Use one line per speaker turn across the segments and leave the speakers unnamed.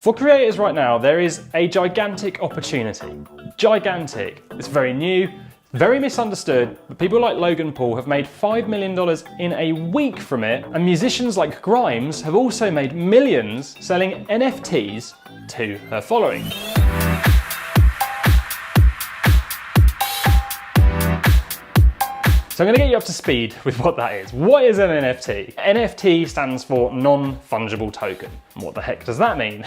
For creators right now, there is a gigantic opportunity. Gigantic. It's very new, very misunderstood, but people like Logan Paul have made $5 million in a week from it, and musicians like Grimes have also made millions selling NFTs to her following. So I'm going to get you up to speed with what that is. What is an NFT? NFT stands for non-fungible token. What the heck does that mean?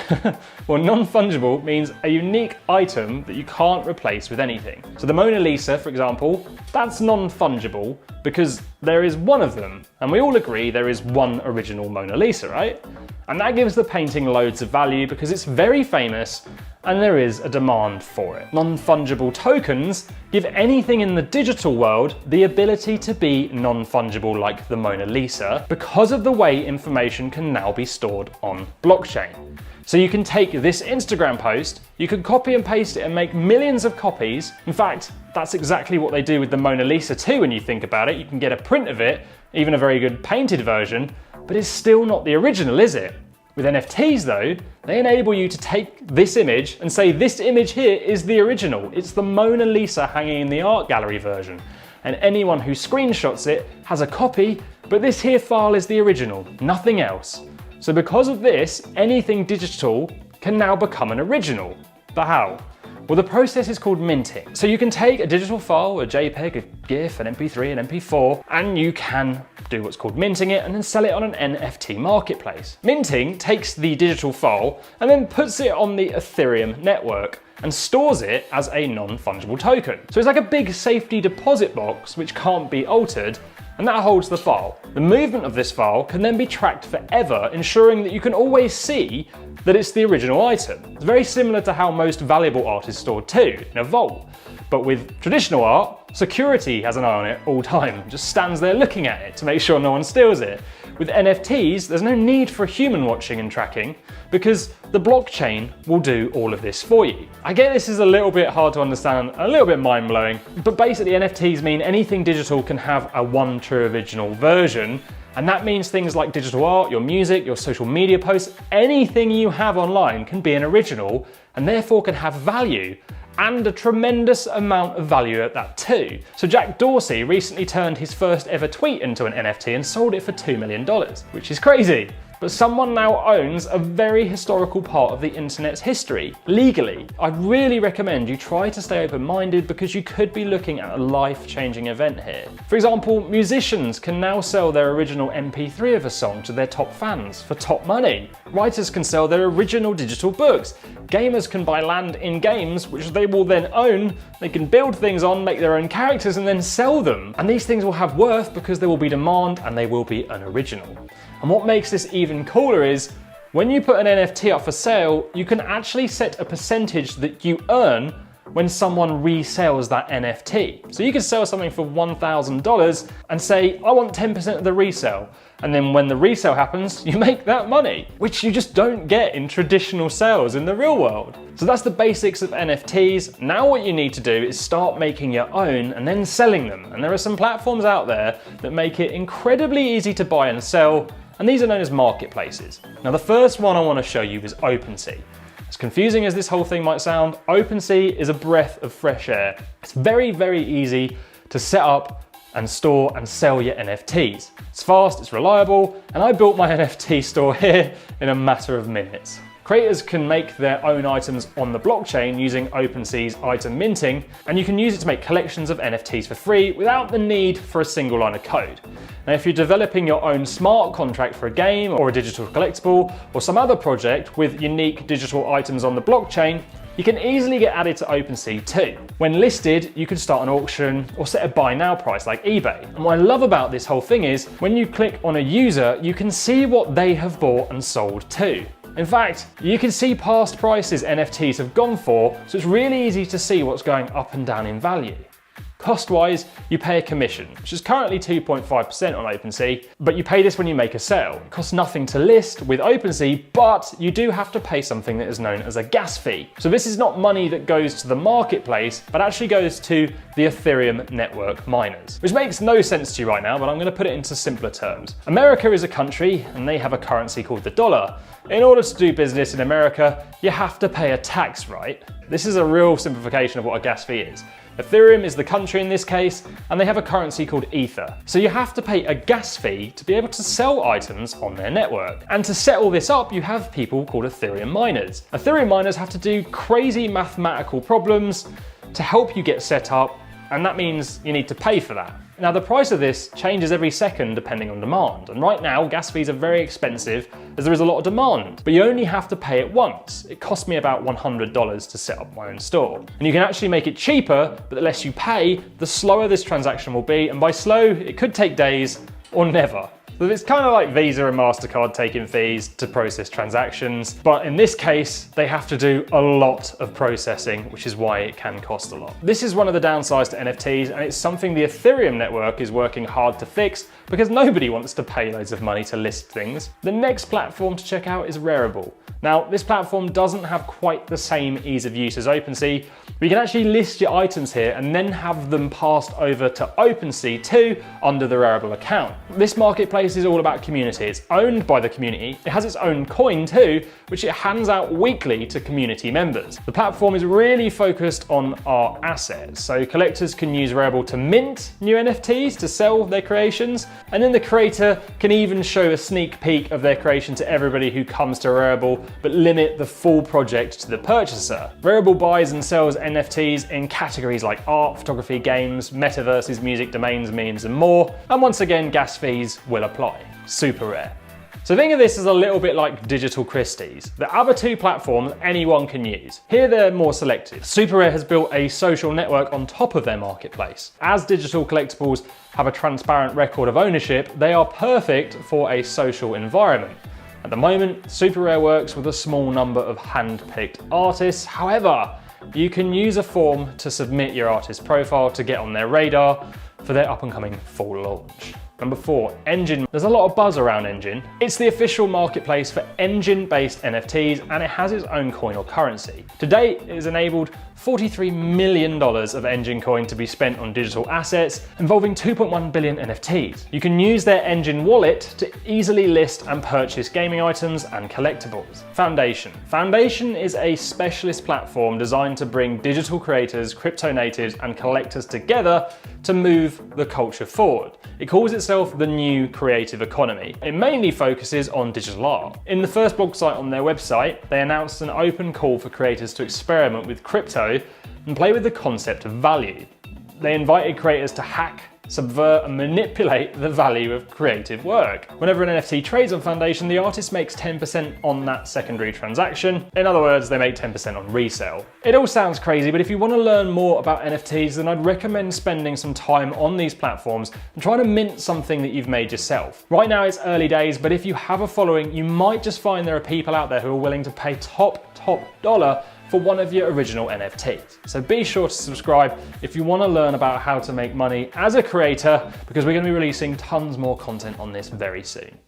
Well, non-fungible means a unique item that you can't replace with anything. So the Mona Lisa, for example, that's non-fungible because there is one of them. And we all agree there is one original Mona Lisa, right? And that gives the painting loads of value because it's very famous and there is a demand for it. Non-fungible tokens give anything in the digital world the ability to be non-fungible like the Mona Lisa because of the way information can now be stored on blockchain. So you can take this Instagram post, you can copy and paste it and make millions of copies. In fact, that's exactly what they do with the Mona Lisa too when you think about it. You can get a print of it, even a very good painted version, but it's still not the original, is it? With NFTs though, they enable you to take this image and say this image here is the original. It's the Mona Lisa hanging in the art gallery version. And anyone who screenshots it has a copy, but this here file is the original, nothing else. So because of this, anything digital can now become an original. But how? Well, the process is called minting. So you can take a digital file, a JPEG, a GIF, an MP3, an MP4, and you can do what's called minting it and then sell it on an NFT marketplace. Minting takes the digital file and then puts it on the Ethereum network and stores it as a non-fungible token. So it's like a big safety deposit box which can't be altered, and that holds the file. The movement of this file can then be tracked forever, ensuring that you can always see that it's the original item. It's very similar to how most valuable art is stored too, in a vault. But with traditional art, security has an eye on it all time, just stands there looking at it to make sure no one steals it. With NFTs, there's no need for human watching and tracking because the blockchain will do all of this for you. I get this is a little bit hard to understand, a little bit mind-blowing, but basically NFTs mean anything digital can have a one true original version, and that means things like digital art, your music, your social media posts, anything you have online can be an original and therefore can have value. And a tremendous amount of value at that too. So Jack Dorsey recently turned his first ever tweet into an NFT and sold it for $2 million, which is crazy. But someone now owns a very historical part of the internet's history, legally. I'd really recommend you try to stay open-minded because you could be looking at a life-changing event here. For example, musicians can now sell their original MP3 of a song to their top fans for top money. Writers can sell their original digital books. Gamers can buy land in games, which they will then own. They can build things on, make their own characters, and then sell them. And these things will have worth because there will be demand and they will be an original. And what makes this even cooler is when you put an NFT up for sale, you can actually set a percentage that you earn when someone resells that NFT. So you could sell something for $1,000 and say, I want 10% of the resale. And then when the resale happens, you make that money, which you just don't get in traditional sales in the real world. So that's the basics of NFTs. Now what you need to do is start making your own and then selling them. And there are some platforms out there that make it incredibly easy to buy and sell, and these are known as marketplaces. Now the first one I want to show you is OpenSea. As confusing as this whole thing might sound, OpenSea is a breath of fresh air. It's very, very easy to set up and store and sell your NFTs. It's fast, it's reliable, and I built my NFT store here in a matter of minutes. Creators can make their own items on the blockchain using OpenSea's item minting, and you can use it to make collections of NFTs for free without the need for a single line of code. Now, if you're developing your own smart contract for a game or a digital collectible or some other project with unique digital items on the blockchain, you can easily get added to OpenSea too. When listed, you can start an auction or set a buy now price like eBay. And what I love about this whole thing is when you click on a user, you can see what they have bought and sold too. In fact, you can see past prices NFTs have gone for, so it's really easy to see what's going up and down in value. Cost-wise, you pay a commission, which is currently 2.5% on OpenSea, but you pay this when you make a sale. It costs nothing to list with OpenSea, but you do have to pay something that is known as a gas fee. So this is not money that goes to the marketplace, but actually goes to the Ethereum network miners, which makes no sense to you right now, but I'm going to put it into simpler terms. America is a country, and they have a currency called the dollar. In order to do business in America, you have to pay a tax, right? This is a real simplification of what a gas fee is. Ethereum is the country in this case, and they have a currency called Ether. So you have to pay a gas fee to be able to sell items on their network. And to set all this up, you have people called Ethereum miners. Ethereum miners have to do crazy mathematical problems to help you get set up, and that means you need to pay for that. Now, the price of this changes every second depending on demand, and right now gas fees are very expensive as there is a lot of demand, but you only have to pay it once. It cost me about $100 to set up my own store. And you can actually make it cheaper, but the less you pay, the slower this transaction will be, and by slow, it could take days or never. So it's kind of like Visa and MasterCard taking fees to process transactions, but in this case, they have to do a lot of processing, which is why it can cost a lot. This is one of the downsides to NFTs, and it's something the Ethereum network is working hard to fix because nobody wants to pay loads of money to list things. The next platform to check out is Rarible. Now, this platform doesn't have quite the same ease of use as OpenSea, but you can actually list your items here and then have them passed over to OpenSea too under the Rarible account. This marketplace is all about community. It's owned by the community. It has its own coin too, which it hands out weekly to community members. The platform is really focused on art assets, so collectors can use Rarible to mint new NFTs to sell their creations, and then the creator can even show a sneak peek of their creation to everybody who comes to Rarible, but limit the full project to the purchaser. Rarible buys and sells NFTs in categories like art, photography, games, metaverses, music, domains, memes, and more. And once again, gas fees will apply. Super rare. So think of this as a little bit like Digital Christie's. The other two platforms anyone can use. Here they're more selective. Super Rare has built a social network on top of their marketplace. As digital collectibles have a transparent record of ownership, they are perfect for a social environment. At the moment, Super Rare works with a small number of hand-picked artists. However, you can use a form to submit your artist profile to get on their radar for their up-and-coming full launch. Number 4, Engine. There's a lot of buzz around Engine. It's the official marketplace for Engine-based NFTs, and it has its own coin or currency. To date, it has enabled $43 million of Engine coin to be spent on digital assets, involving 2.1 billion NFTs. You can use their Engine wallet to easily list and purchase gaming items and collectibles. Foundation. Foundation is a specialist platform designed to bring digital creators, crypto natives, and collectors together to move the culture forward. It calls itself the new creative economy. It mainly focuses on digital art. In the first blog site on their website, they announced an open call for creators to experiment with crypto and play with the concept of value. They invited creators to hack, subvert, and manipulate the value of creative work. Whenever an NFT trades on Foundation, the artist makes 10% on that secondary transaction. In other words, they make 10% on resale. It all sounds crazy, but if you want to learn more about NFTs, then I'd recommend spending some time on these platforms and trying to mint something that you've made yourself. Right now it's early days, but if you have a following, you might just find there are people out there who are willing to pay top dollar for one of your original NFTs. So be sure to subscribe if you want to learn about how to make money as a creator, because we're going to be releasing tons more content on this very soon.